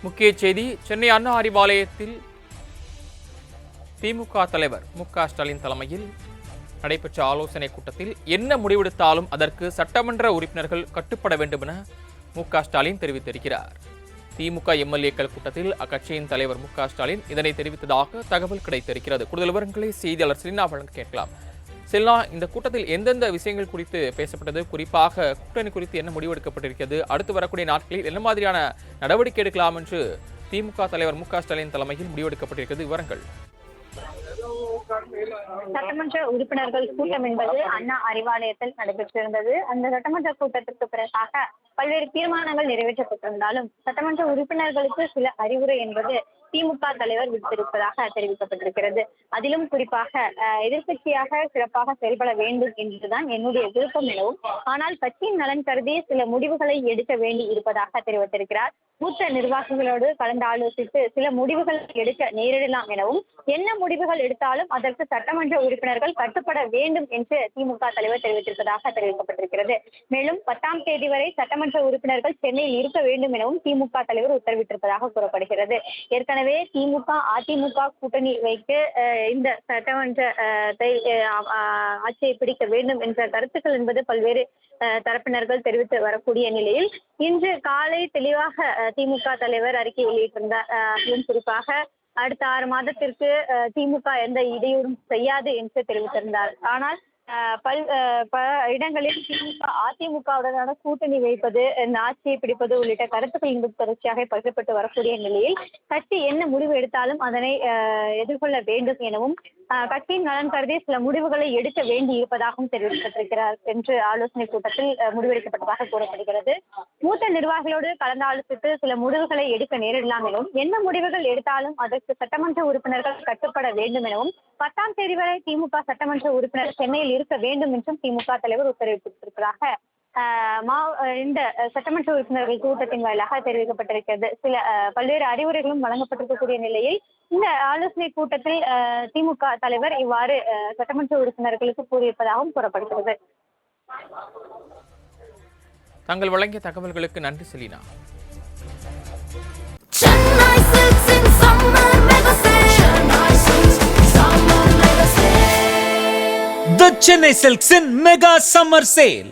முக்கிய செய்தி சென்னை அண்ணா அறிவாலயத்தில் திமுக தலைவர் மு.க.ஸ்டாலின் தலைமையில் நடைபெற்ற ஆலோசனை கூட்டத்தில் என்ன முடிவெடுத்தாலும் அதற்கு சட்டமன்ற உறுப்பினர்கள் கட்டுப்பட வேண்டும் என மு.க.ஸ்டாலின் தெரிவித்திருக்கிறார். திமுக எம்எல்ஏக்கள் கூட்டத்தில் அக்கட்சியின் தலைவர் மு.க.ஸ்டாலின் இதனை தெரிவித்ததாக தகவல் கிடைத்திருக்கிறது. கூடுதல் விவரங்களை செய்தியாளர் செலினா வழங்க கேட்கலாம். செலினா, இந்த கூட்டத்தில் எந்தெந்த விஷயங்கள் குறித்து பேசப்பட்டது, குறிப்பாக கூட்டணி குறித்து என்ன முடிவெடுக்கப்பட்டிருக்கிறது, அடுத்து வரக்கூடிய நாட்களில் என்ன மாதிரியான நடவடிக்கை எடுக்கலாம் என்று திமுக தலைவர் மு.க.ஸ்டாலின் தலைமையில் முடிவெடுக்கப்பட்டிருக்கிறது? விவரங்கள். சட்டமன்ற உறுப்பினர்கள் கூட்டம் என்பது அண்ணா அறிவாலயத்தில் நடைபெற்றிருந்தது. அந்த சட்டமன்ற கூட்டத்திற்கு பிறகாக பல்வேறு தீர்மானங்கள் நிறைவேற்றப்பட்டிருந்தாலும் சட்டமன்ற உறுப்பினர்களுக்கு சில அறிவுரை என்பது திமுக தலைவர் விடுத்திருப்பதாக தெரிவிக்கப்பட்டிருக்கிறது. அதிலும் குறிப்பாக எதிர்க்கட்சியாக சிறப்பாக செயல்பட வேண்டும் என்றுதான் என்னுடைய விருப்பம் எனவும், ஆனால் கட்சியின் நலன் கருதி சில முடிவுகளை எடுக்க வேண்டி இருப்பதாக தெரிவித்திருக்கிறார். மூத்த நிர்வாகிகளோடு கலந்து ஆலோசித்து சில முடிவுகள் எடுக்க நேரிடலாம் எனவும், என்ன முடிவுகள் எடுத்தாலும் அதற்கு சட்டமன்ற உறுப்பினர்கள் கட்டுப்பட வேண்டும் என்று திமுக தலைவர் தெரிவித்திருப்பதாக தெரிவிக்கப்பட்டிருக்கிறது. மேலும் 10ஆம் தேதி வரை சட்டமன்ற உறுப்பினர்கள் சென்னையில் இருக்க வேண்டும் எனவும் திமுக தலைவர் உத்தரவிட்டிருப்பதாக கூறப்படுகிறது. ஏற்கனவே திமுக அதிமுக கூட்டணி வைக்க இந்த சட்டமன்றத்தை ஆட்சியை பிடிக்க வேண்டும் என்ற கருத்துக்கள் என்பது பல்வேறு தரப்பினர்கள் தெரிவித்து வரக்கூடிய நிலையில் இன்று காலை தெளிவாக திமுக தலைவர் அறிக்கை வெளியிட்டிருந்தார். குறிப்பாக அடுத்த 6 மாதத்திற்கு திமுக எந்த இடையூறும் செய்யாது என்று தெரிவித்திருந்தார். ஆனால் பல இடங்களில் திமுக அதிமுகவுடனான கூட்டணி வைப்பது, ஆட்சியை பிடிப்பது உள்ளிட்ட கருத்துக்கள் என்பது தொடர்ச்சியாக பகிரப்பட்டு வரக்கூடிய நிலையில் கட்சி என்ன முடிவு எடுத்தாலும் அதனை எதிர்கொள்ள வேண்டும் எனவும், கட்சியின் நலன் கருதி சில முடிவுகளை எடுக்க வேண்டி இருப்பதாகவும் தெரிவிக்கப்பட்டிருக்கிறார் என்று ஆலோசனை கூட்டத்தில் முடிவெடுக்கப்பட்டதாக கூறப்படுகிறது. மூத்த நிர்வாகிகளோடு கலந்து ஆலோசித்து சில முடிவுகளை எடுக்க நேரிடலாம் எனவும், என்ன முடிவுகள் எடுத்தாலும் அதற்கு சட்டமன்ற உறுப்பினர்கள் கட்டுப்பட வேண்டும் எனவும், 10ஆம் தேதி வரை திமுக சட்டமன்ற உறுப்பினர் சென்னையில் இருக்க வேண்டும் என்றும் திமுக தலைவர் உத்தரவிட்டிருப்பதாக இந்த சட்டமன்ற உறுப்பினர்கள் கூட்டத்தின் வாயிலாக தெரிவிக்கப்பட்டிருக்கிறது. சில பல்வேறு அறிவுரைகளும் வழங்கப்பட்டிருக்கக்கூடிய நிலையில் இந்த ஆலோசனை கூட்டத்தில் திமுக தலைவர் இவ்வாறு சட்டமன்ற உறுப்பினர்களுக்கு கூறியிருப்பதாகவும் கூறப்படுகிறது. தாங்கள் வழங்கிய தகவல்களுக்கு நன்றி Selena. The Chennai Silks in Mega Summer Sale.